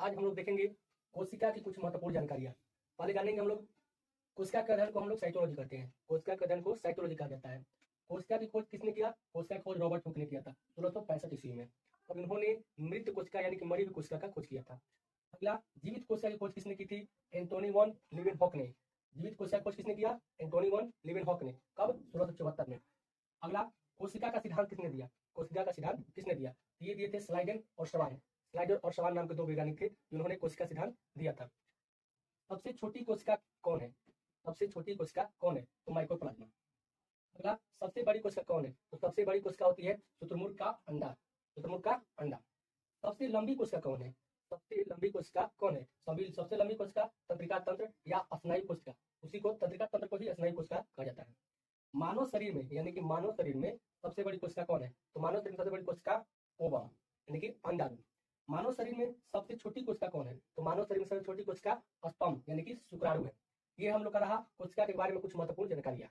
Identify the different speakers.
Speaker 1: आज हम लोग देखेंगे कोशिका की कुछ महत्वपूर्ण जानकारियां। पहले जानेंगे हम लोग कोशिका के अध्ययन को हम लोग साइटोलॉजी कहते हैं। कोशिका के अध्ययन को साइटोलॉजी कहा जाता है। कोशिका की खोज किसने किया? कोशिका की खोज रॉबर्ट हुक ने किया था 1665 ईस्वी में। और इन्होंने मृत कोशिका यानी कि मरी हुई कोशिका का खोज किया था। अगला, जीवित कोशिका की खोज किसने की थी? एंटोनी वॉन लीवेनहॉक ने। जीवित कोशिका की खोज किसने किया? एंटोनी वॉन लीवेनहॉक ने। कब? 1674 में। अगला, कोशिका का सिद्धांत किसने दिया? कोशिका का सिद्धांत किसने दिया? ये दिए थे स्लाइडेन और शवान। स्लाइडर और शवान नाम के दो वैज्ञानिक थे जिन्होंने कोशिका सिद्धांत दिया था। सबसे छोटी कोशिका कौन है? सबसे छोटी कोशिका कौन है? तो माइकोप्लाज्मा। अगला, सबसे बड़ी कोशिका कौन है? तो सबसे बड़ी कोशिका होती है शुतुरमुर्ग का अंडा। शुतुरमुर्ग का अंडा। सबसे लंबी कोशिका कौन है? सबसे लंबी कोशिका कौन है? सबसे लंबी कोशिका तंत्रिका तंत्र या स्नायु कोशिका। उसी को तंत्रिका तंत्र को ही स्नायु कोशिका कहा जाता है। मानव शरीर में यानी कि मानव शरीर में सबसे बड़ी कोशिका कौन है? तो मानव शरीर में सबसे बड़ी कोशिका ओवम यानी कि अंडाणु। मानव शरीर में सबसे छोटी कोशिका कौन है? तो मानव शरीर में सबसे छोटी कोशिका स्पर्म यानी कि शुक्राणु है। ये हम लोग का रहा कोशिका के बारे में कुछ महत्वपूर्ण जानकारियां।